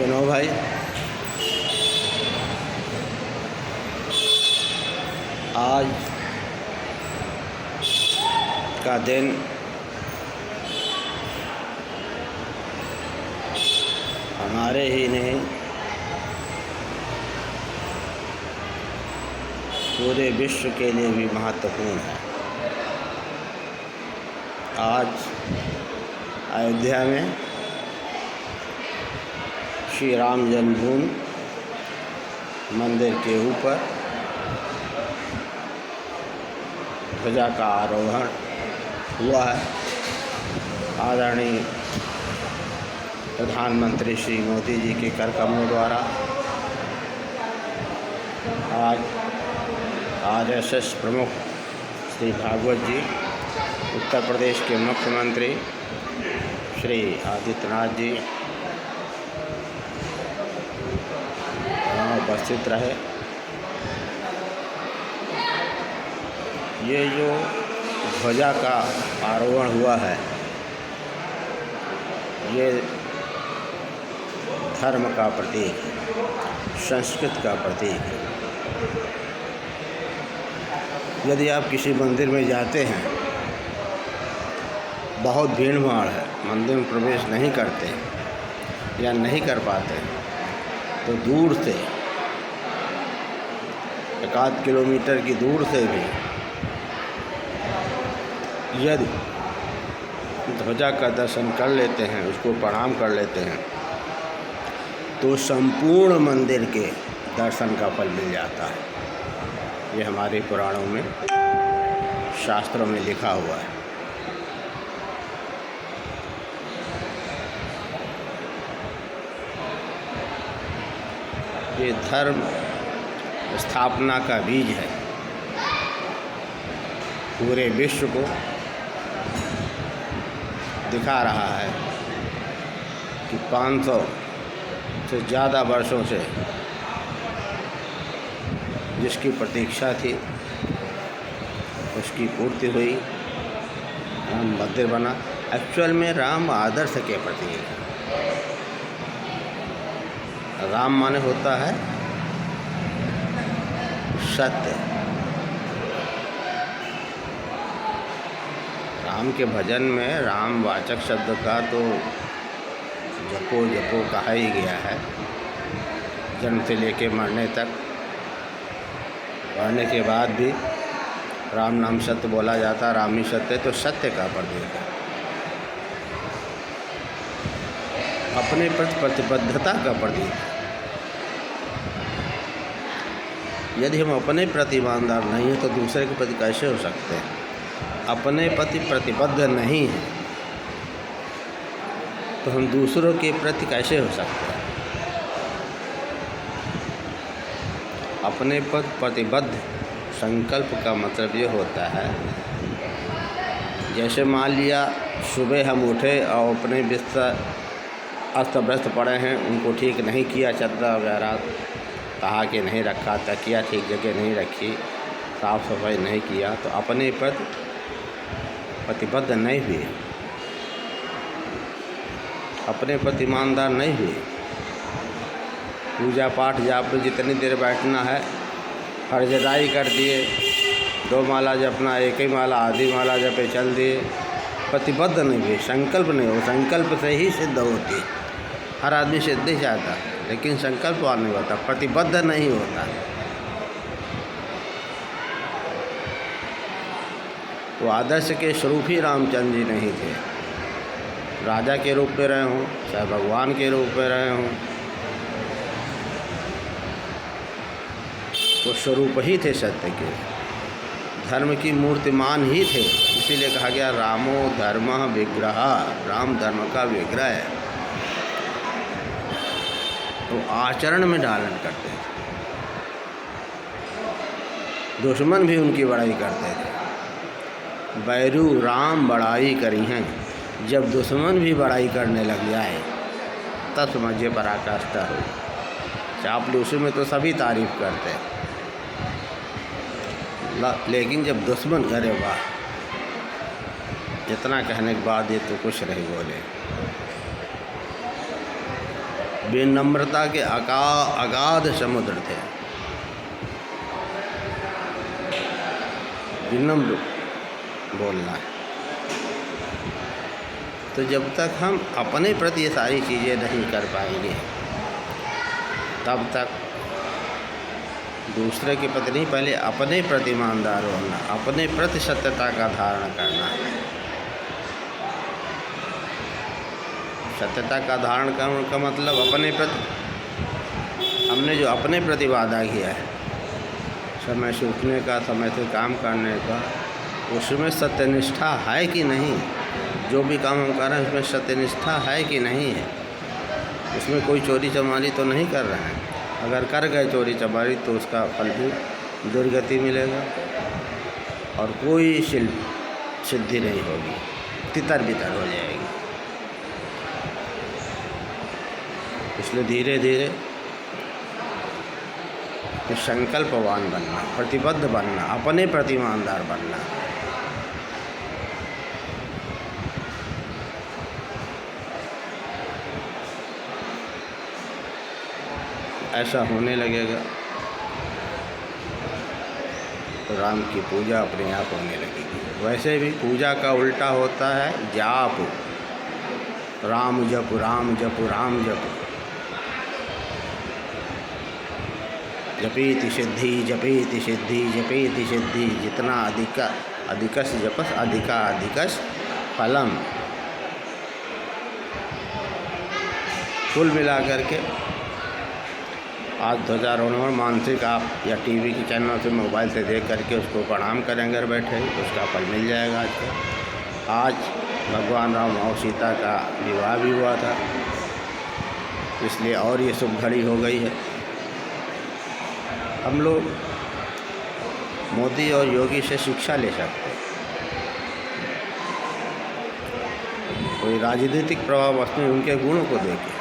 सुनो भाई, आज का दिन हमारे ही नहीं पूरे विश्व के लिए भी महत्वपूर्ण है। आज अयोध्या में श्री राम जन्मभूमि मंदिर के ऊपर ध्वजा का आरोहण हुआ है। आदरणीय प्रधानमंत्री श्री मोदी जी के कर कमलों द्वारा आज आरएसएस प्रमुख श्री भागवत जी, उत्तर प्रदेश के मुख्यमंत्री श्री आदित्यनाथ जी उपस्थित रहे। ये जो ध्वजा का आरोहण हुआ है, ये धर्म का प्रतीक है, संस्कृति का प्रतीक है। यदि आप किसी मंदिर में जाते हैं, बहुत भीड़ भाड़ है, मंदिर में प्रवेश नहीं करते या नहीं कर पाते, तो दूर से 1-8 किलोमीटर की दूर से भी यदि ध्वजा का दर्शन कर लेते हैं, उसको प्रणाम कर लेते हैं, तो संपूर्ण मंदिर के दर्शन का फल मिल जाता है। ये हमारे पुराणों में, शास्त्रों में लिखा हुआ है। ये धर्म स्थापना का बीज है। पूरे विश्व को दिखा रहा है कि 500 से ज़्यादा वर्षों से जिसकी प्रतीक्षा थी, उसकी पूर्ति हुई। राम मंदिर बना। एक्चुअल में राम आदर्श के प्रतीक है। राम माने होता है सत्य। राम के भजन में राम वाचक शब्द का तो जपो जपो कहा ही गया है। जन्म से लेके मरने तक, मरने के बाद भी राम नाम सत्य बोला जाता। राम ही सत्य, तो सत्य का प्रतीक है। अपने प्रति प्रतिबद्धता का प्रतीक है। यदि हम अपने प्रति ईमानदार नहीं हैं, तो दूसरे के प्रति कैसे हो सकते हैं? अपने प्रति प्रतिबद्ध नहीं है, तो हम दूसरों के प्रति कैसे हो सकते हैं? अपने प्रति प्रतिबद्ध संकल्प का मतलब ये होता है, जैसे मान लिया सुबह हम उठे और अपने बिस्तर अस्त व्यस्त पड़े हैं, उनको ठीक नहीं किया, चादर वगैरह कहा कि नहीं रखा, तकिया ठीक जगह नहीं रखी, साफ़ सफाई नहीं किया, तो अपने प्रति प्रतिबद्ध नहीं हुए, अपने प्रति ईमानदार नहीं हुए। पूजा पाठ जाप में जितनी देर बैठना है, फर्जदाई कर दिए, 2 माला जपना, 1 ही माला, आधी माला जपे चल दिए, प्रतिबद्ध नहीं हुए, संकल्प नहीं हो। संकल्प से ही सिद्ध होती। हर आदमी सिद्धि चाहता, लेकिन संकल्प और नहीं होता, प्रतिबद्ध नहीं होता। तो आदर्श के स्वरूप ही रामचंद्र जी नहीं थे। राजा के रूप में रहे हों, चाहे भगवान के रूप में रहे हों, वो स्वरूप ही थे सत्य के, धर्म की मूर्तिमान ही थे। इसीलिए कहा गया रामो धर्म विग्रह, राम धर्म का विग्रह है। तो आचरण में डालन करते थे। दुश्मन भी उनकी बड़ाई करते थे। बैरू राम बड़ाई करी हैं। जब दुश्मन भी बड़ाई करने लग जाए, तब समझिए पराकाष्ठा हो। चापलूसी में तो सभी तारीफ करते हैं, लेकिन जब दुश्मन करे, वाह, इतना कहने के बाद ये तो कुछ नहीं बोले। विनम्रता के अगाध समुद्र थे। विनम्र बोलना है। तो जब तक हम अपने प्रति ये सारी चीज़ें नहीं कर पाएंगे, तब तक दूसरे के प्रति नहीं, पहले अपने प्रति ईमानदार होना, अपने प्रति सत्यता का धारण करना है। सत्यता का धारण करने का मतलब अपने प्रति, हमने जो अपने प्रति वादा किया है, समय से उठने का, समय से काम करने का, उसमें सत्यनिष्ठा है कि नहीं, जो भी काम हम कर रहे हैं उसमें सत्यनिष्ठा है कि नहीं है, उसमें कोई चोरी चमारी तो नहीं कर रहे हैं। अगर कर गए चोरी चमारी तो उसका फल भी दुर्गति मिलेगा और कोई सिद्धि नहीं होगी, तितर बितर हो जाएगी। इसलिए धीरे धीरे संकल्पवान बनना, प्रतिबद्ध बनना, अपने प्रति ईमानदार बनना। ऐसा होने लगेगा तो राम की पूजा अपने आप होने लगेगी। वैसे भी पूजा का उल्टा होता है जाप, राम जप राम जप राम जप। जपेति सिद्धि जपेति सिद्धि जपेति सिद्धि, जितना अधिकस जपस अधिकस फलम। कुल मिलाकर के आज ध्वजारोहण मानसिक आप या टीवी की चैनल से, मोबाइल से देख करके उसको प्रणाम करें अगर बैठे, उसका फल मिल जाएगा। आज भगवान राम और सीता का विवाह भी हुआ था, इसलिए और ये शुभ घड़ी हो गई है। हम लोग मोदी और योगी से शिक्षा ले सकते हैं। कोई राजनीतिक प्रभाव अपने उनके गुणों को देखें,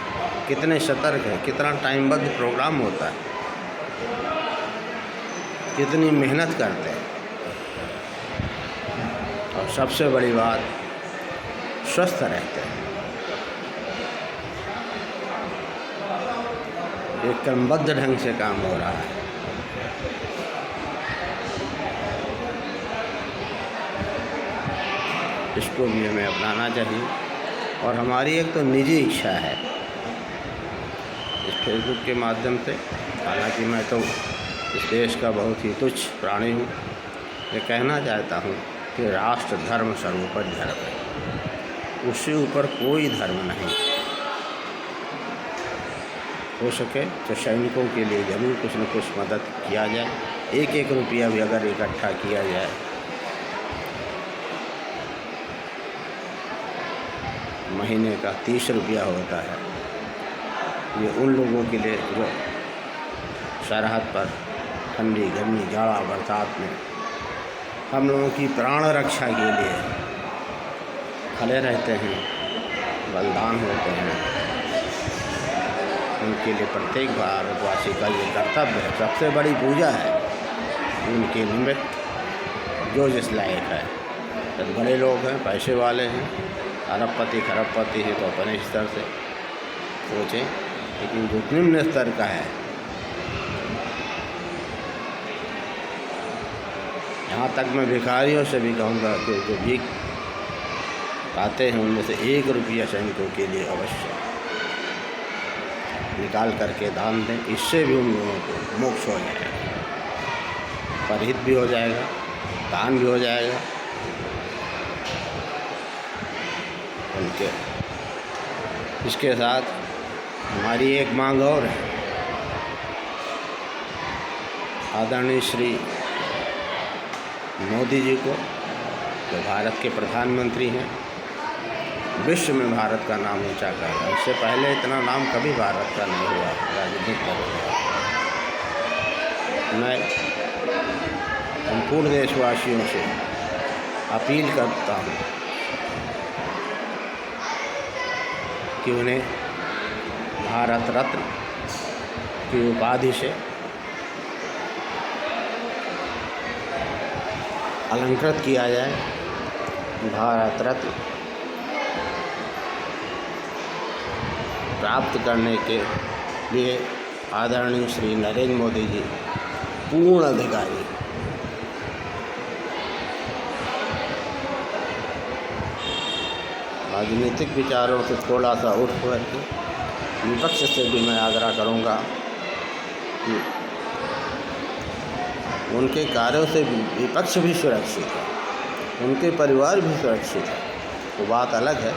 कितने सतर्क है, कितना टाइमबद्ध प्रोग्राम होता है, कितनी मेहनत करते हैं, और सबसे बड़ी बात स्वस्थ रहते हैं। एक क्रमबद्ध ढंग से काम हो रहा है। इसको भी हमें अपनाना चाहिए। और हमारी एक तो निजी इच्छा है इस फेसबुक के माध्यम से, हालांकि मैं तो इस देश का बहुत ही तुच्छ प्राणी हूँ, ये कहना चाहता हूँ कि राष्ट्र धर्म सर्वोपरि धर्म है, उससे ऊपर कोई धर्म नहीं। हो सके तो सैनिकों के लिए ज़रूर कुछ न कुछ मदद किया जाए। एक एक रुपया भी अगर इकट्ठा किया जाए, महीने का 30 रुपया होता है, ये उन लोगों के लिए जो सरहद पर ठंडी गर्मी जाड़ा बरसात में हम लोगों की प्राण रक्षा के लिए खड़े रहते हैं, बलिदान होते हैं। उनके लिए प्रत्येक भारतवासी का ये कर्तव्य है, सबसे बड़ी पूजा है। उनके निमित्त जो जिस लायक है, जब बड़े लोग हैं, पैसे वाले हैं, अरबपति खरबपति है तो अपने स्तर से सोचें, लेकिन जो निम्न स्तर का है, यहाँ तक मैं भिखारियों से भी कहूँगा कि जो भीख पाते हैं उनमें से 1 रुपया सैनिकों के लिए अवश्य निकाल करके दान दें। इससे भी उन लोगों को मोक्ष हो जाएगा, परहित भी हो जाएगा, दान भी हो जाएगा। उनके इसके साथ हमारी एक मांग और है। आदरणीय श्री मोदी जी को, जो भारत के प्रधानमंत्री हैं, विश्व में भारत का नाम ऊंचा कर रहा है। इससे पहले इतना नाम कभी भारत का नहीं हुआ राजनीतिक कर हुआ। मैं संपूर्ण देशवासियों से अपील करता हूँ कि उन्हें भारत रत्न की उपाधि से अलंकृत किया जाए। भारत रत्न प्राप्त करने के लिए आदरणीय श्री नरेंद्र मोदी जी पूर्ण अधिकारी। राजनीतिक विचारों से थोड़ा सा उठ करके विपक्ष से भी मैं आग्रह करूंगा कि उनके कार्यों से विपक्ष भी सुरक्षित है, उनके परिवार भी सुरक्षित है। वो बात अलग है,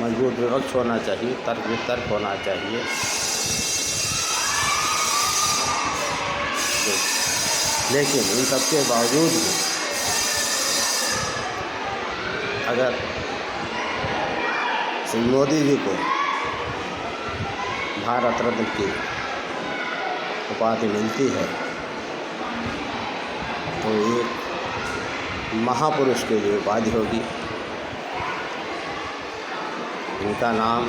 मजबूत विपक्ष होना चाहिए, तर्क वितर्क होना चाहिए। लेकिन इन सबके बावजूद भी अगर श्री मोदी जी को भारत रत्न की उपाधि मिलती है तो एक महापुरुष के लिए उपाधि होगी। इनका नाम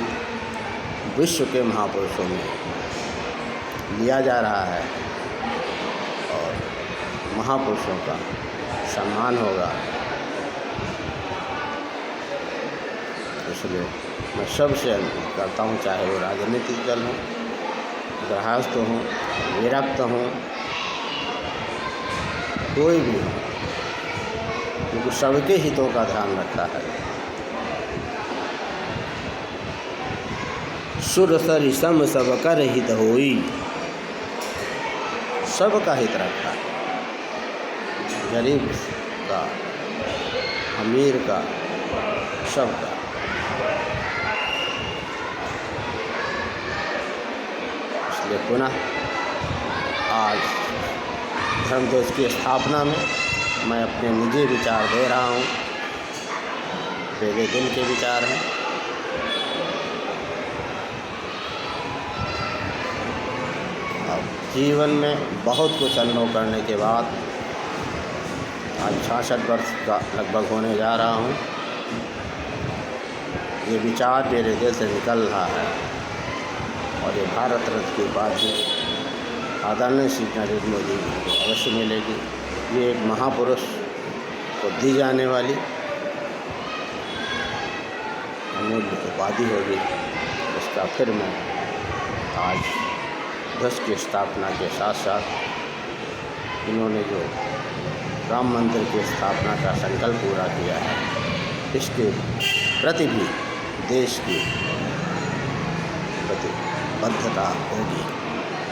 विश्व के महापुरुषों में लिया जा रहा है और महापुरुषों का सम्मान होगा। इसलिए मैं सबसे अनुरोध करता हूँ, चाहे वो राजनीतिक दल हो, गृहस्थ हों, विरक्त हों, कोई भी हो, क्योंकि सबके हितों का ध्यान रखता है। सुर सरि सम सब कर हित होई, सबका हित रखा है, गरीब का, अमीर का, सबका। इसलिए पुनः आज धर्मध्वज की स्थापना में मैं अपने निजी विचार दे रहा हूँ, मेरे दिल के विचार हैं। अब जीवन में बहुत कुछ अनुभव करने के बाद आज 66 वर्ष का लगभग होने जा रहा हूँ। ये विचार मेरे दिल से निकल रहा है और ये भारत रत्न की उपाधि आदरणीय श्री नरेंद्र मोदी जी को अवश्य मिलेगी। ये एक महापुरुष को दी जाने वाली अमूल्य उपाधि होगी। इसका फिर मैं आज ध्वज की स्थापना के साथ साथ इन्होंने जो राम मंदिर की स्थापना का संकल्प पूरा किया है, इसके प्रति भी देश की प्रतिबद्धता होगी।